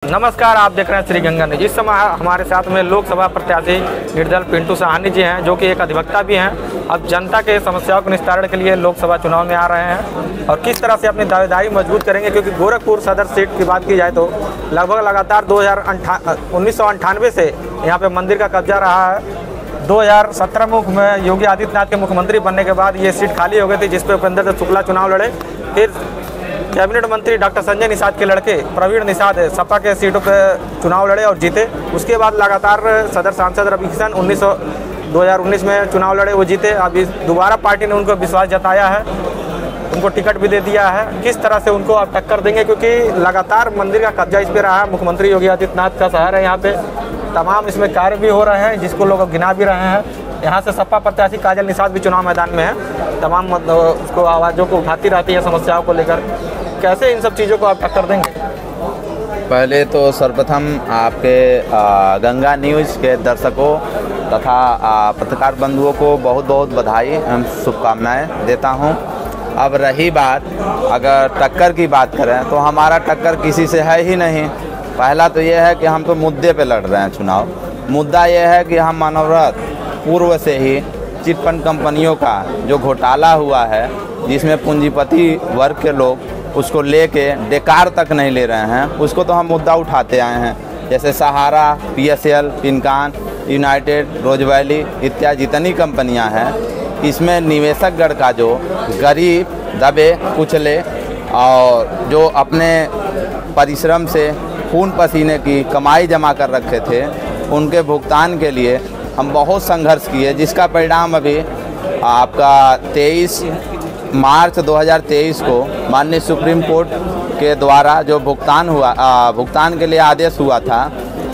नमस्कार, आप देख रहे हैं श्री गंगा न्यूज। इस समय हमारे साथ में लोकसभा प्रत्याशी निर्दल पिंटू साहनी जी हैं, जो कि एक अधिवक्ता भी हैं। अब जनता के समस्याओं के निस्तारण के लिए लोकसभा चुनाव में आ रहे हैं और किस तरह से अपनी दावेदारी मजबूत करेंगे, क्योंकि गोरखपुर सदर सीट की बात की जाए तो लगभग लगातार 1998 से यहाँ पे मंदिर का कब्जा रहा है। 2017 में योगी आदित्यनाथ के मुख्यमंत्री बनने के बाद ये सीट खाली हो गई थी, जिस पर उपेंद्र शुक्ला चुनाव लड़े। फिर कैबिनेट मंत्री डॉक्टर संजय निषाद के लड़के प्रवीण निषाद सपा के सीटों पर चुनाव लड़े और जीते। उसके बाद लगातार सदर सांसद रवि किशन 2019 में चुनाव लड़े, वो जीते। अभी दोबारा पार्टी ने उनको विश्वास जताया है, उनको टिकट भी दे दिया है। किस तरह से उनको आप टक्कर देंगे, क्योंकि लगातार मंदिर का कब्जा इस पर रहा है। मुख्यमंत्री योगी आदित्यनाथ का शहर है यहाँ पे, तमाम इसमें कार्य भी हो रहे हैं, जिसको लोग गिना भी रहे हैं। यहाँ से सपा प्रत्याशी काजल निषाद भी चुनाव मैदान में है, तमाम उसको आवाज़ों को उठाती रहती है समस्याओं को लेकर। कैसे इन सब चीज़ों को आप टक्कर देंगे? पहले तो सर्वप्रथम आपके गंगा न्यूज़ के दर्शकों तथा पत्रकार बंधुओं को बहुत बहुत बधाई एवं शुभकामनाएं देता हूं। अब रही बात, अगर टक्कर की बात करें तो हमारा टक्कर किसी से है ही नहीं। पहला तो ये है कि हम तो मुद्दे पे लड़ रहे हैं चुनाव। मुद्दा ये है कि हम मनोरथ पूर्व से ही चिटफंड कंपनियों का जो घोटाला हुआ है, जिसमें पूंजीपति वर्ग के लोग उसको लेके बेकार तक नहीं ले रहे हैं, उसको तो हम मुद्दा उठाते आए हैं। जैसे सहारा, PSL, पिनकान, यूनाइटेड, रोज वैली इत्यादि जितनी कंपनियां हैं, इसमें निवेशक गण का जो गरीब दबे कुचले और जो अपने परिश्रम से खून पसीने की कमाई जमा कर रखे थे, उनके भुगतान के लिए हम बहुत संघर्ष किए, जिसका परिणाम अभी आपका 23 मार्च 2023 को माननीय सुप्रीम कोर्ट के द्वारा जो भुगतान के लिए आदेश हुआ था,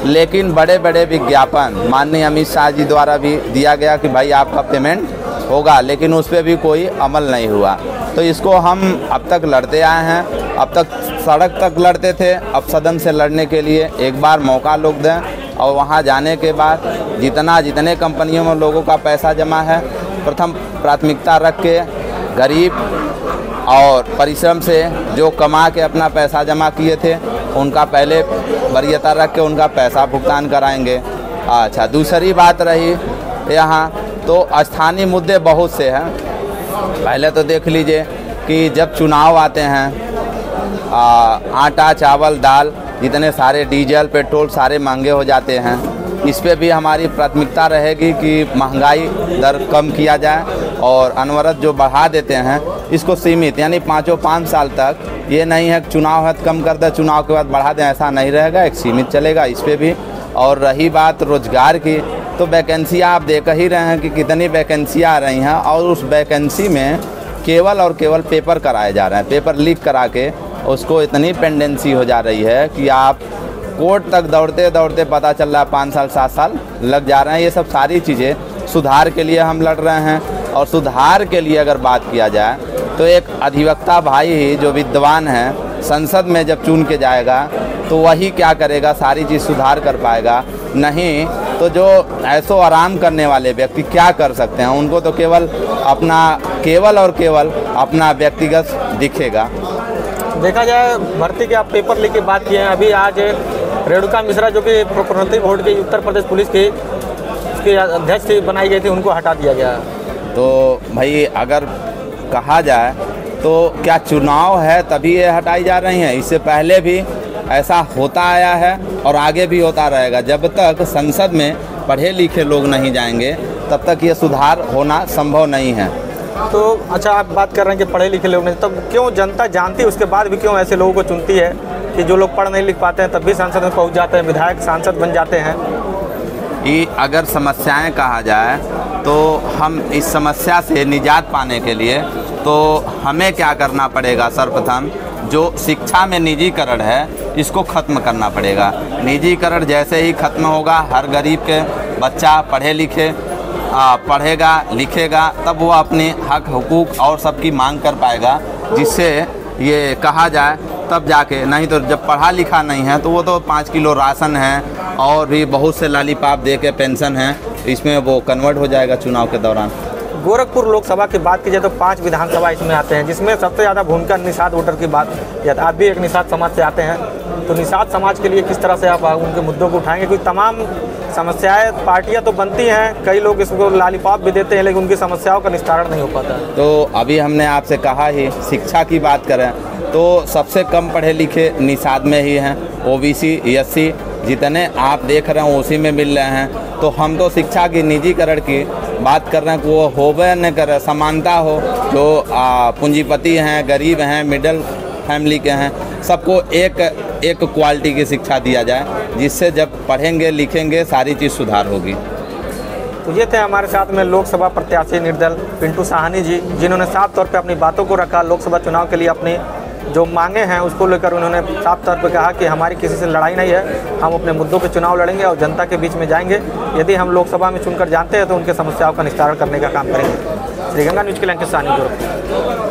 लेकिन बड़े बड़े विज्ञापन माननीय अमित शाह जी द्वारा भी दिया गया कि भाई आपका पेमेंट होगा, लेकिन उस पर भी कोई अमल नहीं हुआ। तो इसको हम अब तक लड़ते आए हैं। अब तक सड़क तक लड़ते थे, अब सदन से लड़ने के लिए एक बार मौका लोग दें और वहाँ जाने के बाद जितने कंपनियों में लोगों का पैसा जमा है, प्रथम प्राथमिकता रख के गरीब और परिश्रम से जो कमा के अपना पैसा जमा किए थे, उनका पहले वरीयता रख के उनका पैसा भुगतान कराएंगे। अच्छा, दूसरी बात रही यहाँ तो स्थानीय मुद्दे बहुत से हैं। पहले तो देख लीजिए कि जब चुनाव आते हैं, आटा, चावल, दाल, जितने सारे डीजल, पेट्रोल सारे महंगे हो जाते हैं। इस पे भी हमारी प्राथमिकता रहेगी कि महंगाई दर कम किया जाए और अनवरत जो बढ़ा देते हैं इसको सीमित, यानी 5 साल तक। ये नहीं है कि चुनाव है तो कम कर दे, चुनाव के बाद बढ़ा दें, ऐसा नहीं रहेगा, एक सीमित चलेगा इस पे भी। और रही बात रोजगार की, तो वैकेंसियाँ आप देख ही रहे हैं कि कितनी वैकेंसियाँ आ रही हैं और उस वैकेंसी में केवल और केवल पेपर कराए जा रहे हैं। पेपर लीक करा के उसको इतनी पेंडेंसी हो जा रही है कि आप कोर्ट तक दौड़ते दौड़ते पता चल रहा है 5 साल 7 साल लग जा रहे हैं। ये सब सारी चीज़ें सुधार के लिए हम लड़ रहे हैं। और सुधार के लिए अगर बात किया जाए तो एक अधिवक्ता भाई ही जो विद्वान है, संसद में जब चुन के जाएगा तो वही क्या करेगा, सारी चीज़ सुधार कर पाएगा। नहीं तो जो ऐसो आराम करने वाले व्यक्ति क्या कर सकते हैं, उनको तो केवल और केवल अपना व्यक्तिगत दिखेगा। देखा जाए भर्ती के आप पेपर लीक की बात किए हैं, अभी आज रेणुका मिश्रा जो कि प्रोन्नति बोर्ड की उत्तर प्रदेश पुलिस की अध्यक्ष बनाई गई थी, उनको हटा दिया गया। तो भाई अगर कहा जाए तो क्या चुनाव है तभी ये हटाई जा रही हैं? इससे पहले भी ऐसा होता आया है और आगे भी होता रहेगा। जब तक संसद में पढ़े लिखे लोग नहीं जाएंगे तब तक ये सुधार होना संभव नहीं है। तो अच्छा, आप बात कर रहे हैं कि पढ़े लिखे लोग नहीं, तब क्यों जनता जानती है उसके बाद भी क्यों ऐसे लोगों को चुनती है कि जो लोग पढ़ नहीं लिख पाते हैं तब भी संसद में पहुंच जाते हैं, विधायक सांसद बन जाते हैं? कि अगर समस्याएं कहा जाए तो हम इस समस्या से निजात पाने के लिए तो हमें क्या करना पड़ेगा? सर्वप्रथम जो शिक्षा में निजीकरण है इसको ख़त्म करना पड़ेगा। निजीकरण जैसे ही ख़त्म होगा, हर गरीब के बच्चा पढ़े लिखे पढ़ेगा लिखेगा, तब वो अपने हक हुकूक और सबकी मांग कर पाएगा, जिससे ये कहा जाए तब जाके। नहीं तो जब पढ़ा लिखा नहीं है तो वो तो 5 किलो राशन है और भी बहुत से लालीपाप दे के पेंशन है, इसमें वो कन्वर्ट हो जाएगा चुनाव के दौरान। गोरखपुर लोकसभा की बात की जाए तो 5 विधानसभा इसमें आते हैं, जिसमें सबसे ज़्यादा भूमिका निषाद वोटर की बात, आप भी एक निषाद समाज से आते हैं। तो निषाद समाज के लिए किस तरह से आप उनके मुद्दों को उठाएंगे? क्योंकि तमाम समस्याएं, पार्टियां तो बनती हैं, कई लोग इसको लॉलीपॉप भी देते हैं, लेकिन उनकी समस्याओं का निस्तारण नहीं हो पाता। तो अभी हमने आपसे कहा ही, शिक्षा की बात करें तो सबसे कम पढ़े लिखे निषाद में ही हैं। ओबीसी एससी जितने आप देख रहे हैं उसी में मिल रहे हैं। तो हम तो शिक्षा की निजीकरण की बात कर रहे हैं कि वो होवे न करे, समानता हो। जो पूंजीपति हैं, गरीब हैं, मिडिल फैमिली के हैं, सबको एक क्वालिटी की शिक्षा दिया जाए, जिससे जब पढ़ेंगे लिखेंगे सारी चीज़ सुधार होगी। तो ये थे हमारे साथ में लोकसभा प्रत्याशी निर्दल पिंटू साहनी जी, जिन्होंने साफ तौर पे अपनी बातों को रखा। लोकसभा चुनाव के लिए अपनी जो मांगे हैं उसको लेकर उन्होंने साफ तौर पे कहा कि हमारी किसी से लड़ाई नहीं है, हम अपने मुद्दों पे चुनाव लड़ेंगे और जनता के बीच में जाएंगे। यदि हम लोकसभा में चुनकर जानते हैं तो उनके समस्याओं का निस्तारण करने का काम करेंगे। श्रीगंगा न्यूज़ के लिए अंकित साहनी।